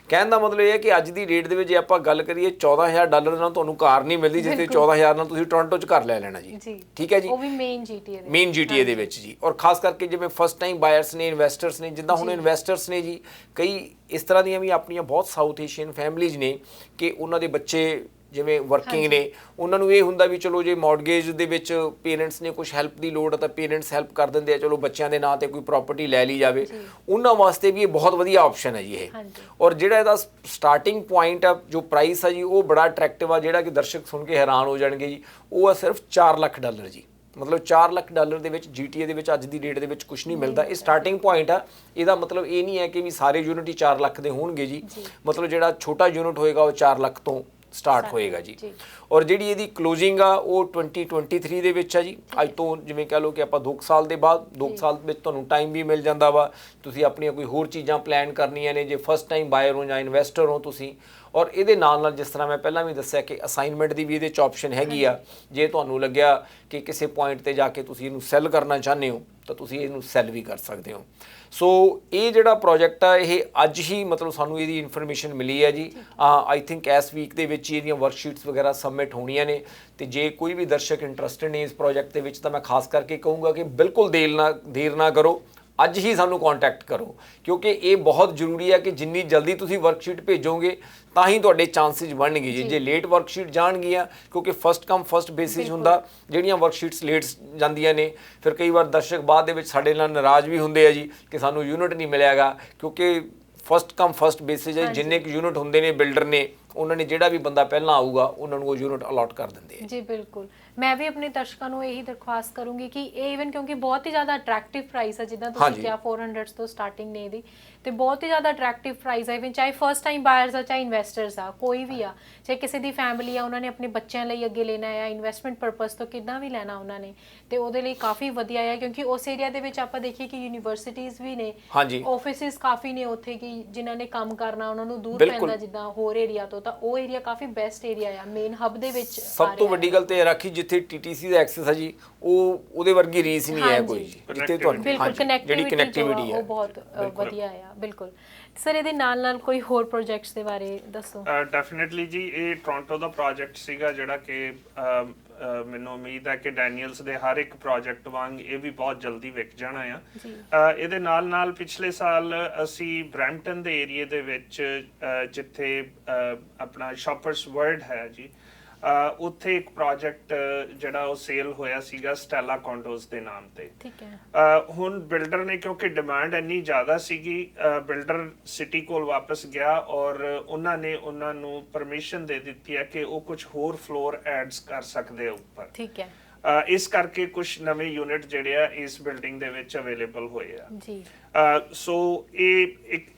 ਕਹਿਣ ਦਾ ਮਤਲਬ ਇਹ ਹੈ ਕਿ ਅੱਜ ਦੀ ਡੇਟ ਦੇ ਵਿੱਚ ਜੇ ਆਪਾਂ ਗੱਲ ਕਰੀਏ $14,000 ਨਾਲ ਤੁਹਾਨੂੰ ਕਾਰ ਨਹੀਂ ਮਿਲਦੀ, ਜਿੱਥੇ 14,000 ਨਾਲ ਤੁਸੀਂ ਟੋਰਾਂਟੋ 'ਚ ਘਰ ਲੈ ਲੈਣਾ ਜੀ। ਠੀਕ ਹੈ ਜੀ, ਉਹ ਵੀ ਮੇਨ GTA ਦੇ ਵਿੱਚ ਜੀ। ਔਰ ਖਾਸ ਕਰਕੇ ਜਿਵੇਂ ਫਸਟ ਟਾਈਮ ਬਾਇਰਸ ਨੇ, ਇਨਵੈਸਟਰਸ ਨੇ, ਜਿੱਦਾਂ ਹੁਣ ਇਨਵੈਸਟਰਸ ਨੇ ਜੀ, ਕਈ ਇਸ ਤਰ੍ਹਾਂ ਦੀਆਂ ਵੀ ਆਪਣੀਆਂ ਬਹੁਤ ਸਾਊਥ ਏਸ਼ੀਅਨ ਫੈਮਲੀਜ਼ ਨੇ ਕਿ ਉਹਨਾਂ ਦੇ ਬੱਚੇ ਜਿਵੇਂ ਵਰਕਿੰਗ ਨੇ, ਉਹਨਾਂ ਨੂੰ ਇਹ ਹੁੰਦਾ ਵੀ ਚਲੋ ਜੇ ਮੌਰਗੇਜ ਦੇ ਵਿੱਚ ਪੇਰੈਂਟਸ ਨੇ ਕੁਝ ਹੈਲਪ ਦੀ ਲੋੜ ਤਾਂ ਪੇਰੈਂਟਸ ਹੈਲਪ ਕਰ ਦਿੰਦੇ ਆ, ਚਲੋ ਬੱਚਿਆਂ ਦੇ ਨਾਂ ਤੇ ਕੋਈ ਪ੍ਰਾਪਰਟੀ ਲੈ ਲਈ ਜਾਵੇ। ਉਹਨਾਂ ਵਾਸਤੇ ਵੀ ਇਹ ਬਹੁਤ ਵਧੀਆ ਆਪਸ਼ਨ ਹੈ ਜੀ ਇਹ। ਔਰ ਜਿਹੜਾ ਇਹਦਾ ਸਟਾਰਟਿੰਗ ਪੁਆਇੰਟ ਆ, ਜੋ ਪ੍ਰਾਈਸ ਆ ਜੀ, ਉਹ ਬੜਾ ਅਟਰੈਕਟਿਵ ਆ, ਜਿਹੜਾ ਕਿ ਦਰਸ਼ਕ ਸੁਣ ਕੇ ਹੈਰਾਨ ਹੋ ਜਾਣਗੇ ਜੀ। ਉਹ ਆ ਸਿਰਫ $4 ਲੱਖ ਜੀ। ਮਤਲਬ $4 ਲੱਖ ਦੇ ਵਿੱਚ GTA ਦੇ ਵਿੱਚ ਅੱਜ ਦੀ ਡੇਟ ਦੇ ਵਿੱਚ ਕੁਝ ਨਹੀਂ ਮਿਲਦਾ। ਇਹ ਸਟਾਰਟਿੰਗ ਪੁਆਇੰਟ ਆ। ਇਹਦਾ ਮਤਲਬ ਇਹ ਨਹੀਂ ਹੈ ਕਿ ਵੀ ਸਾਰੇ ਯੂਨਿਟ ਹੀ 4 ਲੱਖ ਦੇ ਹੋਣਗੇ ਜੀ। ਮਤਲਬ ਜਿਹੜਾ ਛੋਟਾ ਯੂਨਿਟ ਹੋਏਗਾ ਉਹ 4 ਲੱਖ ਤੋਂ ਸਟਾਰਟ ਹੋਏਗਾ ਜੀ। ਔਰ ਜਿਹੜੀ ਇਹਦੀ ਕਲੋਜ਼ਿੰਗ ਆ ਉਹ 2023 ਦੇ ਵਿੱਚ ਆ ਜੀ। ਅੱਜ ਤੋਂ ਜਿਵੇਂ ਕਹਿ ਲਓ ਕਿ ਆਪਾਂ 2 ਸਾਲ ਦੇ ਬਾਅਦ, 2 ਸਾਲ ਵਿੱਚ ਤੁਹਾਨੂੰ ਟਾਈਮ ਵੀ ਮਿਲ ਜਾਂਦਾ ਵਾ, ਤੁਸੀਂ ਆਪਣੀਆਂ ਕੋਈ ਹੋਰ ਚੀਜ਼ਾਂ ਪਲਾਨ ਕਰਨੀਆਂ ਨੇ ਜੇ ਫਸਟ ਟਾਈਮ ਬਾਇਰ ਹੋ ਜਾਂ ਇਨਵੈਸਟਰ ਹੋ ਤੁਸੀਂ। ਔਰ ਇਹਦੇ ਨਾਲ ਜਿਸ ਤਰ੍ਹਾਂ ਮੈਂ ਪਹਿਲਾਂ ਵੀ ਦੱਸਿਆ ਕਿ ਅਸਾਈਨਮੈਂਟ ਦੀ ਵੀ ਇਹਦੇ 'ਚ ਆਪਸ਼ਨ ਹੈਗੀ ਆ। ਜੇ ਤੁਹਾਨੂੰ ਲੱਗਿਆ ਕਿ ਕਿਸੇ ਪੁਆਇੰਟ ਤੇ ਜਾ ਕੇ ਤੁਸੀਂ ਇਹਨੂੰ ਸੈੱਲ ਕਰਨਾ ਚਾਹੁੰਦੇ ਹੋ ਤਾਂ ਤੁਸੀਂ ਇਹਨੂੰ ਸੈੱਲ ਵੀ ਕਰ ਸਕਦੇ ਹੋ। ਸੋ ਇਹ ਜਿਹੜਾ ਪ੍ਰੋਜੈਕਟ ਆ ਇਹ ਅੱਜ ਹੀ ਮਤਲਬ ਸਾਨੂੰ ਇਹਦੀ ਇਨਫੋਰਮੇਸ਼ਨ ਮਿਲੀ ਹੈ ਜੀ। ਆਈ ਥਿੰਕ ਇਸ ਵੀਕ ਦੇ ਵਿੱਚ ਹੀ ਇਹਦੀਆਂ ਵਰਕਸ਼ੀਟਸ ਵਗੈਰਾ ਸਬਮਿਟ ਹੋਣੀਆਂ ਨੇ, ਤੇ ਜੇ ਕੋਈ ਵੀ ਦਰਸ਼ਕ ਇੰਟਰਸਟਡ ਨੇ ਇਸ ਪ੍ਰੋਜੈਕਟ ਦੇ ਵਿੱਚ ਤਾਂ ਮੈਂ ਖਾਸ ਕਰਕੇ ਕਹੂੰਗਾ ਕਿ ਬਿਲਕੁਲ ਦੇਰ ਨਾ ਕਰੋ, ਅੱਜ ਹੀ ਸਾਨੂੰ ਕੰਟੈਕਟ ਕਰੋ, ਕਿਉਂਕਿ ਇਹ ਬਹੁਤ ਜ਼ਰੂਰੀ ਹੈ ਕਿ ਜਿੰਨੀ ਜਲਦੀ ਤੁਸੀਂ ਵਰਕਸ਼ੀਟ ਭੇਜੋਗੇ ਤਾਂ ਹੀ ਤੁਹਾਡੇ ਚਾਂਸਿਸ ਬਣਨਗੇ ਜੀ। ਜੇ ਲੇਟ ਵਰਕਸ਼ੀਟ ਜਾਣਗੀਆਂ, ਕਿਉਂਕਿ ਫਸਟ ਕਮ ਫਸਟ ਬੇਸਿਸ ਹੁੰਦਾ, ਜਿਹੜੀਆਂ ਵਰਕਸ਼ੀਟਸ ਲੇਟ ਜਾਂਦੀਆਂ ਨੇ ਫਿਰ ਕਈ ਵਾਰ ਦਰਸ਼ਕ ਬਾਅਦ ਦੇ ਵਿੱਚ ਸਾਡੇ ਨਾਲ ਨਾਰਾਜ਼ ਵੀ ਹੁੰਦੇ ਆ ਜੀ ਕਿ ਸਾਨੂੰ ਯੂਨਿਟ ਨਹੀਂ ਮਿਲਿਆਗਾ, ਕਿਉਂਕਿ ਫਸਟ ਕਮ ਫਸਟ ਬੇਸਿਸ ਹੈ। ਜਿੰਨੇ ਕੁ ਯੂਨਿਟ ਹੁੰਦੇ ਨੇ ਬਿਲਡਰ ਨੇ ਉਹਨਾਂ ਨੇ ਜਿਹੜਾ ਵੀ ਬੰਦਾ ਪਹਿਲਾਂ ਆਊਗਾ ਉਹਨਾਂ ਨੂੰ ਉਹ ਯੂਨਿਟ ਅਲਾਟ ਕਰ ਦਿੰਦੇ ਆ। ਜੀ ਬਿਲਕੁਲ, ਮੈਂ ਵੀ ਆਪਣੇ ਦਰਸ਼ਕਾਂ ਨੂੰ ਇਹੀ ਦਰਖਾਸਤ ਕਰੂੰਗੀ ਕਿ ਇਹ ਇਵਨ ਕਿਉਂਕਿ ਬਹੁਤ ਹੀ ਜ਼ਿਆਦਾ ਅਟਰੈਕਟਿਵ ਪ੍ਰਾਈਸ ਹੈ, ਜਿੱਦਾਂ ਤੁਸੀਂ ਕਿਹਾ 400 ਤੋਂ ਸਟਾਰਟਿੰਗ ਨੇ ਇਹਦੀ, ਤੇ ਬਹੁਤ ਹੀ ਜ਼ਿਆਦਾ ਅਟਰੈਕਟਿਵ ਪ੍ਰਾਈਸ ਹੈ। ਇਵਨ ਚਾਹੇ ਫਸਟ ਟਾਈਮ ਬਾਇਰਸ ਆ, ਚਾਹੇ ਇਨਵੈਸਟਰਸ ਆ, ਕੋਈ ਵੀ ਆ, ਚਾਹੇ ਕਿਸੇ ਦੀ ਫੈਮਿਲੀ ਆ, ਉਹਨਾਂ ਨੇ ਆਪਣੇ ਬੱਚਿਆਂ ਲਈ ਅੱਗੇ ਲੈਣਾ ਆ, ਇਨਵੈਸਟਮੈਂਟ ਪਰਪਸ ਤੋਂ ਕਿੱਦਾਂ ਵੀ ਲੈਣਾ ਉਹਨਾਂ ਨੇ, ਤੇ ਉਹਦੇ ਲਈ ਕਾਫੀ ਵਧੀਆ ਆ। ਕਿਉਂਕਿ ਉਸ ਏਰੀਆ ਦੇ ਵਿੱਚ ਆਪਾਂ ਦੇਖੀਏ ਕਿ ਯੂਨੀਵਰਸਿਟੀਜ਼ ਵੀ ਨੇ, ਆਫਿਸਿਸ ਕਾਫੀ ਨੇ ਉੱਥੇ ਕਿ ਜਿਨ੍ਹਾਂ ਨੇ ਕੰਮ ਕਰਨਾ ਉਹਨਾਂ ਨੂੰ ਦੂਰ ਪੈਂਦਾ ਜਿੱਦਾਂ ਹੋਰ ਏਰੀਆ ਤੋਂ, ਤਾਂ ਉਹ ਏਰੀਆ ਕਾਫੀ ਬੈਸਟ ਏਰੀਆ ਆ, ਮੇਨ ਹੱਬ ਦੇ ਵਿੱਚ। ਸਭ ਤੋਂ ਵੱਡੀ ਗੱਲ ਤੇ ਇਹ ਰੱਖੀ ਜਿੱਥੇ TTC ਦਾ ਐਕਸੈਸ ਹੈ ਜੀ, ਉਹ ਉਹਦੇ ਵਰਗੀ ਰੀਸ ਨਹੀਂ ਹੈ ਕੋਈ ਜੀ, ਜਿੱਥੇ ਤੁਹਾਨੂੰ ਜਿਹੜੀ ਕਨੈਕਟੀਵਿਟੀ ਹੈ ਉਹ ਬਹੁਤ ਵਧੀਆ ਆ। ਬਿਲਕੁਲ ਸਰ, ਇਹਦੇ ਨਾਲ ਕੋਈ ਹੋਰ ਪ੍ਰੋਜੈਕਟਸ ਦੇ ਬਾਰੇ ਦੱਸੋ। ਡੈਫੀਨਿਟਲੀ ਜੀ, ਇਹ ਟੋਰਾਂਟੋ ਦਾ ਪ੍ਰੋਜੈਕਟ ਸੀਗਾ ਜਿਹੜਾ ਕਿ ਮੈਨੂੰ ਉਮੀਦ ਹੈ ਕਿ ਡੈਨੀਅਲਸ ਦੇ ਹਰ ਇੱਕ ਪ੍ਰੋਜੈਕਟ ਵਾਂਗ ਇਹ ਵੀ ਬਹੁਤ ਜਲਦੀ ਵਿਕ ਜਾਣਾ ਆ। ਇਹਦੇ ਨਾਲ ਪਿਛਲੇ ਸਾਲ ਅਸੀਂ ਬਰੈਂਪਟਨ ਦੇ ਏਰੀਏ ਦੇ ਵਿੱਚ ਜਿੱਥੇ ਆਪਣਾ ਸ਼ਾਪਰਸ ਵਰਲਡ ਹੈ ਜੀ, ਉੱਥੇ ਇੱਕ ਪ੍ਰੋਜੈਕਟ ਜਿਹੜਾ ਉਹ ਸੇਲ ਹੋਇਆ ਸੀਗਾ ਸਟੈਲਾ ਕੰਡੋਜ਼ ਦੇ ਨਾਮ ਤੇ। ਠੀਕ ਹੈ। ਹੁਣ ਬਿਲਡਰ ਨੇ ਕਿਉਂਕਿ ਡਿਮਾਂਡ ਇੰਨੀ ਜ਼ਿਆਦਾ ਸੀਗੀ, ਬਿਲਡਰ ਸਿਟੀ ਕੋਲ ਵਾਪਸ ਗਿਆ ਔਰ ਉਹਨਾਂ ਨੇ ਉਹਨਾਂ ਨੂੰ ਪਰਮਿਸ਼ਨ ਦੇ ਦਿੱਤੀ ਹੈ ਕਿ ਉਹ ਕੁਝ ਹੋਰ ਫਲੋਰ ਐਡਸ ਕਰ ਸਕਦੇ ਆ ਉੱਪਰ। ਠੀਕ ਹੈ। ਇਸ ਕਰਕੇ ਕੁਝ ਨਵੇਂ ਯੂਨਿਟ ਜਿਹੜੇ ਆ ਇਸ ਬਿਲਡਿੰਗ ਦੇ ਵਿੱਚ ਅਵੇਲੇਬਲ ਹੋਏ ਆ ਜੀ। ਸੋ ਇਹ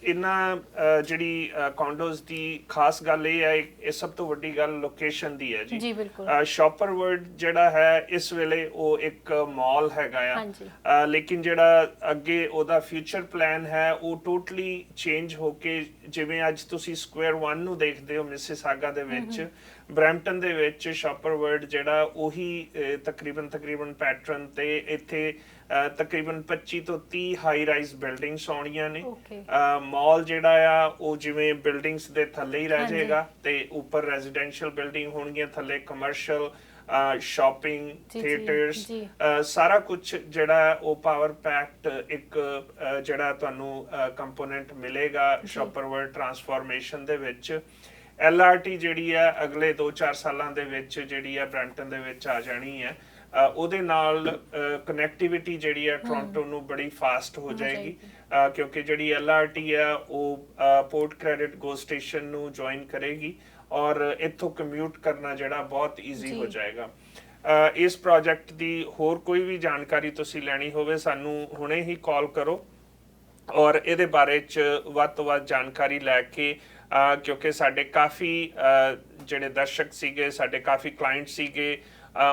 ਇਹਨਾਂ ਜਿਹੜੀ ਕੰਡੋਜ਼ ਦੀ ਖਾਸ ਗੱਲ ਇਹ ਹੈ, ਇਹ ਸਭ ਤੋਂ ਵੱਡੀ ਗੱਲ ਲੋਕੇਸ਼ਨ ਦੀ ਹੈ ਜੀ। ਜੀ ਬਿਲਕੁਲ। ਸ਼ਾਪਰ ਵਰਲਡ ਜਿਹੜਾ ਹੈ ਇਸ ਵੇਲੇ ਉਹ ਇੱਕ ਮਾਲ ਹੈਗਾ ਆ, ਲੇਕਿਨ ਜਿਹੜਾ ਅੱਗੇ ਉਹਦਾ ਫਿਊਚਰ ਪਲਾਨ ਹੈ ਉਹ ਟੋਟਲੀ ਚੇਂਜ ਹੋ ਕੇ, ਜਿਵੇਂ ਅੱਜ ਤੁਸੀਂ ਸਕੁਅਰ 1 ਨੂੰ ਦੇਖਦੇ ਹੋ ਮਿਸਿਸਾਗਾ ਦੇ ਵਿੱਚ, ਬਰੈਂਪਟਨ ਦੇ ਵਿੱਚ ਸ਼ਾਪਰ ਵਰਲਡ ਜਿਹੜਾ ਉਹੀ ਤਕਰੀਬਨ ਪੈਟਰਨ ਤੇ ਇੱਥੇ ਤਕਰੀਬਨ 25 ਤੋਂ 30 ਹਾਈ ਰਾਈਜ਼ ਬਿਲਡਿੰਗਸ ਆਉਣੀਆਂ ਨੇ। ਮਾਲ ਜਿਹੜਾ ਆ ਉਹ ਜਿਵੇਂ ਬਿਲਡਿੰਗਸ ਦੇ ਥੱਲੇ ਹੀ ਰਹਿ ਜਾਏਗਾ ਤੇ ਉੱਪਰ ਰੈਜ਼ੀਡੈਂਸ਼ੀਅਲ ਬਿਲਡਿੰਗ ਹੋਣਗੀਆਂ, ਥੱਲੇ ਕਮਰਸ਼ੀਅਲ, ਸ਼ਾਪਿੰਗ, ਥੀਏਟਰਸ, ਸਾਰਾ ਕੁਝ ਜਿਹੜਾ ਉਹ ਪਾਵਰ ਪੈਕਡ ਇੱਕ ਜਿਹੜਾ ਤੁਹਾਨੂੰ ਕੰਪੋਨੈਂਟ ਮਿਲੇਗਾ ਸ਼ਾਪਰ ਵਰਲਡ ਟਰਾਂਸਫਾਰਮੇਸ਼ਨ ਦੇ ਵਿੱਚ। LRT ਜਿਹੜੀ ਹੈ ਅਗਲੇ 2-4 ਸਾਲਾਂ ਦੇ ਵਿੱਚ ਜਿਹੜੀ ਹੈ ਬਰੈਂਪਟਨ ਦੇ ਵਿੱਚ ਆ ਜਾਣੀ ਹੈ। ਉਹਦੇ ਨਾਲ ਕਨੈਕਟੀਵਿਟੀ ਜਿਹੜੀ ਹੈ ਟੋਰਾਂਟੋ ਨੂੰ ਬੜੀ ਫਾਸਟ ਹੋ ਜਾਏਗੀ, ਕਿਉਂਕਿ ਜਿਹੜੀ LRT ਹੈ ਉਹ ਪੋਰਟ ਕ੍ਰੈਡਿਟ ਗੋ ਸਟੇਸ਼ਨ ਨੂੰ ਜੁਆਇਨ ਕਰੇਗੀ ਔਰ ਇੱਥੋਂ ਕਮਿਊਟ ਕਰਨਾ ਜਿਹੜਾ ਬਹੁਤ ਈਜ਼ੀ ਹੋ ਜਾਏਗਾ। ਇਸ ਪ੍ਰੋਜੈਕਟ ਦੀ ਹੋਰ ਕੋਈ ਵੀ ਜਾਣਕਾਰੀ ਤੁਸੀਂ ਲੈਣੀ ਹੋਵੇ ਸਾਨੂੰ ਹੁਣੇ ਹੀ ਕਾਲ ਕਰੋ ਔਰ ਇਹਦੇ ਬਾਰੇ ਚ ਵੱਧ ਤੋਂ ਵੱਧ ਜਾਣਕਾਰੀ ਲੈ ਕੇ, ਕਿਉਂਕਿ ਸਾਡੇ ਕਾਫੀ ਜਿਹੜੇ ਦਰਸ਼ਕ ਸੀਗੇ, ਸਾਡੇ ਕਾਫੀ ਕਲਾਇੰਟ ਸੀਗੇ,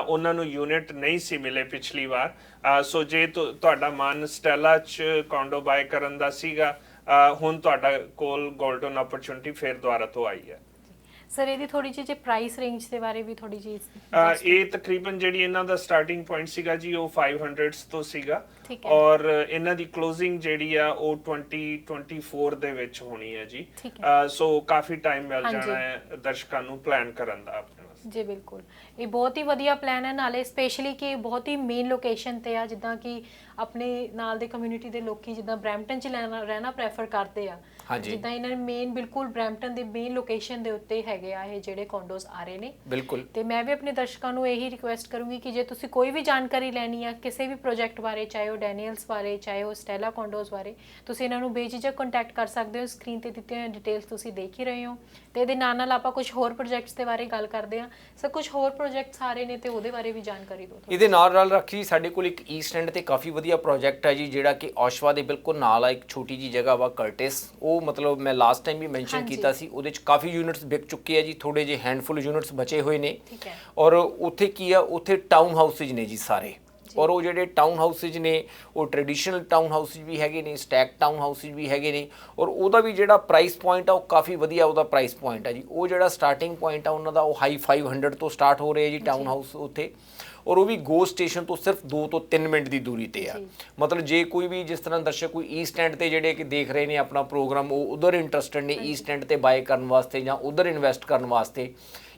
ਉਹਨਾਂ ਨੂੰ ਯੂਨਿਟ ਨਹੀਂ ਸੀ ਮਿਲੇ ਪਿਛਲੀ ਵਾਰ। ਸੋ ਜੇ ਤੁਹਾਡਾ ਮਨ ਸਟੈਲਾ 'ਚ ਕੋਂਡੋ ਬਾਏ ਕਰਨ ਦਾ ਸੀਗਾ, ਹੁਣ ਤੁਹਾਡਾ ਕੋਲ ਗੋਲਡਨ ਓਪਰਚੁਨਿਟੀ ਫਿਰ ਦੁਬਾਰਾ ਤੋਂ ਆਈ ਹੈ। ਸਰ ਇਹਦੀ ਥੋੜੀ ਜਿਹੀ ਪ੍ਰਾਈਸ ਰੇਂਜ ਦੇ ਬਾਰੇ ਵੀ ਥੋੜੀ ਜਿਹੀ ਇਹ ਤਕਰੀਬਨ ਜਿਹੜੀ ਇਹਨਾਂ ਦਾ ਸਟਾਰਟਿੰਗ ਪੁਆਇੰਟ ਸੀਗਾ ਜੀ ਉਹ 500s ਤੋਂ ਸੀਗਾ ਔਰ ਇਹਨਾਂ ਦੀ ਕਲੋਜ਼ਿੰਗ ਜਿਹੜੀ ਆ ਉਹ 2024 ਦੇ ਵਿੱਚ ਹੋਣੀ ਹੈ ਜੀ। ਸੋ ਕਾਫੀ ਟਾਈਮ ਮਿਲ ਜਾਣਾ ਹੈ ਦਰਸ਼ਕਾਂ ਨੂੰ ਪਲਾਨ ਕਰਨ ਦਾ ਆਪਣੇ ਵਾਸਤੇ। ਜੀ ਬਿਲਕੁਲ, ਇਹ ਬਹੁਤ ਹੀ ਵਧੀਆ ਪਲਾਨ ਹੈ, ਨਾਲੇ ਸਪੈਸ਼ਲੀ ਕਿ ਬਹੁਤ ਹੀ ਮੇਨ ਲੋਕੇਸ਼ਨ ਤੇ ਆ, ਜਿੱਦਾਂ ਕਿ ਆਪਣੇ ਨਾਲ ਦੇ ਕਮਿਊਨਿਟੀ ਦੇ ਲੋਕੀ ਜਿੱਦਾਂ ਬਰੈਂਪਟਨ 'ਚ ਰਹਿਣਾ ਪ੍ਰੈਫਰ ਕਰਦੇ ਆ, ਜਿੱਦਾਂ ਇਹਨਾਂ ਨੇ ਮੇਨ ਬਿਲਕੁਲ ਬਰੈਂਪਟਨ ਦੇ ਮੇਨ ਲੋਕੇਸ਼ਨ ਦੇ ਉੱਤੇ ਹੈਗੇ ਆ ਇਹ ਜਿਹੜੇ ਕੰਡੋਜ਼ ਆ ਰਹੇ ਨੇ। ਬਿਲਕੁਲ। ਤੇ ਮੈਂ ਵੀ ਆਪਣੇ ਦਰਸ਼ਕਾਂ ਨੂੰ ਇਹੀ ਰਿਕੁਐਸਟ ਕਰੂੰਗੀ ਕਿ ਜੇ ਤੁਸੀਂ ਕੋਈ ਵੀ ਜਾਣਕਾਰੀ ਲੈਣੀ ਆ ਕਿਸੇ ਵੀ ਪ੍ਰੋਜੈਕਟ ਬਾਰੇ, ਚਾਹੇ ਉਹ ਡੈਨੀਅਲਸ ਬਾਰੇ, ਚਾਹੇ ਉਹ ਸਟੈਲਾ ਕੰਡੋਜ਼ ਬਾਰੇ, ਤੁਸੀਂ ਇਹਨਾਂ ਨੂੰ ਬੇਝਿਜਕ ਕੰਟੈਕਟ ਕਰ ਸਕਦੇ ਹੋ। ਸਕਰੀਨ ਤੇ ਦਿੱਤੀਆਂ ਹੋਈਆਂ ਡਿਟੇਲਸ ਤੁਸੀਂ ਦੇਖ ਹੀ ਰਹੇ ਹੋ। ਤੇ ਇਹਦੇ ਨਾਲ ਆਪਾਂ ਕੁਝ ਹੋਰ ਪ੍ਰੋਜੈਕਟਸ ਦੇ ਬਾਰੇ ਗੱਲ ਕਰਦੇ ਹਾਂ। ਸਰ ਕੁਝ ਹੋਰ ਪ੍ਰੋਜੈਕਟਸ ਆ ਰਹੇ ਨੇ ਤੇ ਉਹਦੇ ਬਾਰੇ ਵੀ ਜਾਣਕਾਰੀ ਦਿਓ। ਇਹਦੇ ਨਾਲ ਰੱਖੀ ਸਾਡੇ ਕੋਲ ਇੱਕ ਈਸਟ ਐਂਡ ਤੇ ਕਾਫੀ ਵਧੀਆ ਪ੍ਰੋਜੈਕਟ ਹੈ ਜੀ, ਜਿਹੜਾ ਕਿ ਔਸ਼ਵਾ ਦੇ ਬਿਲਕੁਲ ਨਾਲ ਆ, ਇੱਕ ਛੋਟੀ ਜੀ ਜਗ੍ਹਾ ਵਾ ਕਰਟਿਸ। ਉਹ ਮਤਲਬ ਮੈਂ ਲਾਸਟ ਟਾਈਮ ਵੀ ਮੈਂਸ਼ਨ ਕੀਤਾ ਸੀ, ਉਹਦੇ ਚ ਕਾਫੀ ਯੂਨਿਟਸ ਵਿਕ ਚੁੱਕੇ ਆ ਜੀ, ਥੋੜੇ ਜਿਹੇ ਹੈਂਡਫੁਲ ਯੂਨਿਟਸ ਬਚੇ ਹੋਏ ਨੇ। ਔਰ ਉੱਥੇ ਕੀ ਆ, ਉੱਥੇ ਟਾਊਨ ਹਾਊਸਿਸ ਨੇ ਜੀ ਸਾਰੇ, ਔਰ ਉਹ ਜਿਹੜੇ ਟਾਊਨ ਹਾਊਸਿਸ ਨੇ ਉਹ ਟ੍ਰੈਡੀਸ਼ਨਲ ਟਾਊਨ ਹਾਊਸਿਸ ਵੀ ਹੈਗੇ ਨੇ, ਸਟੈਕ ਟਾਊਨ ਹਾਊਸਿਸ ਵੀ ਹੈਗੇ ਨੇ, ਔਰ ਉਹਦਾ ਵੀ ਜਿਹੜਾ ਪ੍ਰਾਈਸ ਪੁਆਇੰਟ ਆ ਉਹ ਕਾਫੀ ਵਧੀਆ ਉਹਦਾ ਪ੍ਰਾਈਸ ਪੁਆਇੰਟ ਆ ਜੀ। ਉਹ ਜਿਹੜਾ ਸਟਾਰਟਿੰਗ ਪੁਆਇੰਟ ਆ ਉਹਨਾਂ ਦਾ ਉਹ ਹਾਈ 500 ਤੋਂ ਸਟਾਰਟ ਹੋ ਰਿਹਾ ਜੀ ਟਾਊਨ ਹਾਊਸ ਉੱਥੇ, ਔਰ ਉਹ ਵੀ ਗੋ ਸਟੇਸ਼ਨ ਤੋਂ ਸਿਰਫ 2 ਤੋਂ 3 ਮਿੰਟ ਦੀ ਦੂਰੀ ਤੇ ਆ। ਮਤਲਬ ਜੇ ਕੋਈ ਵੀ ਜਿਸ ਤਰ੍ਹਾਂ ਦਰਸ਼ਕ ਕੋਈ ਈਸਟ ਐਂਡ ਤੇ ਜਿਹੜੇ ਕਿ ਦੇਖ ਰਹੇ ਨੇ ਆਪਣਾ ਪ੍ਰੋਗਰਾਮ, ਉਹ ਉਧਰ ਇੰਟਰਸਟਡ ਨੇ ਈਸਟ ਐਂਡ ਤੇ ਬਾਏ ਕਰਨ ਵਾਸਤੇ ਜਾਂ ਉਧਰ ਇਨਵੈਸਟ ਕਰਨ ਵਾਸਤੇ,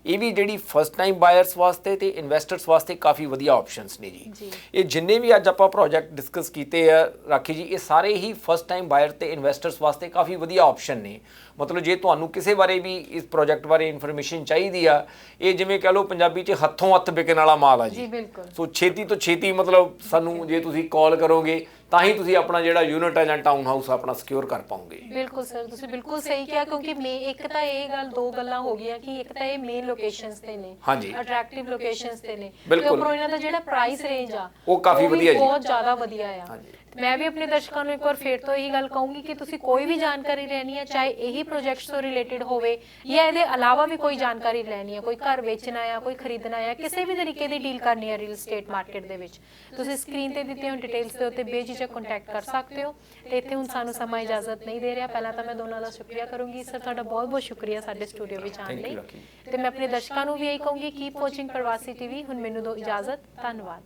ਇਹ ਵੀ ਜਿਹੜੀ ਫਸਟ ਟਾਈਮ ਬਾਇਰਸ ਵਾਸਤੇ ਤੇ ਇਨਵੈਸਟਰਸ ਵਾਸਤੇ ਕਾਫੀ ਵਧੀਆ ਆਪਸ਼ਨਸ ਨੇ ਜੀ। ਇਹ ਜਿੰਨੇ ਵੀ ਅੱਜ ਆਪਾਂ ਪ੍ਰੋਜੈਕਟ ਡਿਸਕਸ ਕੀਤੇ ਆ ਰਾਖੀ ਜੀ, ਇਹ ਸਾਰੇ ਹੀ ਫਸਟ ਟਾਈਮ ਬਾਇਰ ਤੇ ਇਨਵੈਸਟਰਸ ਵਾਸਤੇ ਕਾਫੀ ਵਧੀਆ ਆਪਸ਼ਨ ਨੇ। ਮਤਲਬ ਜੇ ਤੁਹਾਨੂੰ ਕਿਸੇ ਬਾਰੇ ਵੀ ਇਸ ਪ੍ਰੋਜੈਕਟ ਬਾਰੇ ਇਨਫੋਰਮੇਸ਼ਨ ਚਾਹੀਦੀ ਆ, ਇਹ ਜਿਵੇਂ ਕਹ ਲਓ ਪੰਜਾਬੀ 'ਚ ਹੱਥੋਂ ਹੱਥ ਵਿਕਣ ਵਾਲਾ ਮਾਲ ਆ ਜੀ। ਬਿਲਕੁਲ। ਸੋ ਛੇਤੀ ਤੋਂ ਛੇਤੀ ਮਤਲਬ ਸਾਨੂੰ ਜੇ ਤੁਸੀਂ ਕਾਲ ਕਰੋਗੇ ਤਾਂ ਹੀ ਤੁਸੀਂ ਆਪਣਾ ਜਿਹੜਾ ਯੂਨਿਟ ਹੈ ਜਾਂ ਟਾਊਨ ਹਾਊਸ ਆਪਣਾ ਸਿਕਿਉਰ ਕਰ ਪਾਓਗੇ। ਬਿਲਕੁਲ ਸਰ, ਤੁਸੀਂ ਬਿਲਕੁਲ ਸਹੀ ਕਿਹਾ, ਕਿਉਂਕਿ ਇੱਕ ਤਾਂ ਇਹ ਗੱਲ, ਦੋ ਗੱਲਾਂ ਹੋ ਗਈਆਂ ਕਿ ਇੱਕ ਤਾਂ ਇਹ ਮੇਨ ਲੋਕੇਸ਼ਨਸ ਤੇ ਨੇ, ਹਾਂਜੀ, ਅਟਰੈਕਟਿਵ ਲੋਕੇਸ਼ਨਸ ਤੇ ਨੇ, ਤੇ ਬਿਲਕੁਲ। ਉੱਪਰੋਂ ਇਹਨਾਂ ਦਾ ਜਿਹੜਾ ਪ੍ਰਾਈਸ ਰੇਂਜ ਆ ਉਹ ਕਾਫੀ ਵਧੀਆ ਜੀ, ਬਹੁਤ ਜ਼ਿਆਦਾ ਵਧੀਆ ਆ। ਹਾਂਜੀ। ਮੈਂ ਵੀ ਆਪਣੇ ਦਰਸ਼ਕਾਂ ਨੂੰ ਇੱਕ ਵਾਰ ਫੇਰ ਤੋਂ ਇਹੀ ਗੱਲ ਕਹੂੰਗੀ ਕਿ ਤੁਸੀਂ ਕੋਈ ਵੀ ਜਾਣਕਾਰੀ ਲੈਣੀ ਹੈ, ਚਾਹੇ ਇਹੀ ਪ੍ਰੋਜੈਕਟਸ ਤੋਂ ਰਿਲੇਟਡ ਹੋਵੇ ਜਾਂ ਇਹਦੇ ਇਲਾਵਾ ਵੀ ਕੋਈ ਜਾਣਕਾਰੀ ਲੈਣੀ ਹੈ, ਕੋਈ ਘਰ ਵੇਚਣਾ ਆ, ਕੋਈ ਖਰੀਦਣਾ ਆ, ਕਿਸੇ ਵੀ ਤਰੀਕੇ ਦੀ ਡੀਲ ਕਰਨੀ ਹੈ ਰੀਅਲ ਏਸਟੇਟ ਮਾਰਕੀਟ ਦੇ ਵਿੱਚ, ਤੁਸੀਂ ਸਕਰੀਨ ਤੇ ਦਿੱਤੇ ਹੋਏ ਡਿਟੇਲਸ ਦੇ ਉੱਤੇ ਬੇਝਿਜਕ ਕੰਟੈਕਟ ਕਰ ਸਕਦੇ ਹੋ। ਤੇ ਇੱਥੇ ਹੁਣ ਸਾਨੂੰ ਸਮਾਂ ਇਜਾਜ਼ਤ ਨਹੀਂ ਦੇ ਰਿਹਾ। ਪਹਿਲਾਂ ਤਾਂ ਮੈਂ ਦੋਨਾਂ ਦਾ ਸ਼ੁਕਰੀਆ ਕਰੂੰਗੀ ਸਰ, ਤੁਹਾਡਾ ਬਹੁਤ ਬਹੁਤ ਸ਼ੁਕਰੀਆ ਸਾਡੇ ਸਟੂਡੀਓ ਵਿੱਚ ਆਉਣ ਲਈ। ਤੇ ਮੈਂ ਆਪਣੇ ਦਰਸ਼ਕਾਂ ਨੂੰ ਵੀ ਇਹੀ ਕਹੂੰਗੀ, ਕੀਪ ਵਾਚਿੰਗ ਪ੍ਰਵਾਸੀ ਟੀਵੀ। ਹੁਣ ਮੈਨੂੰ ਦਿਓ ਇਜਾਜ਼ਤ, ਧੰਨਵਾਦ।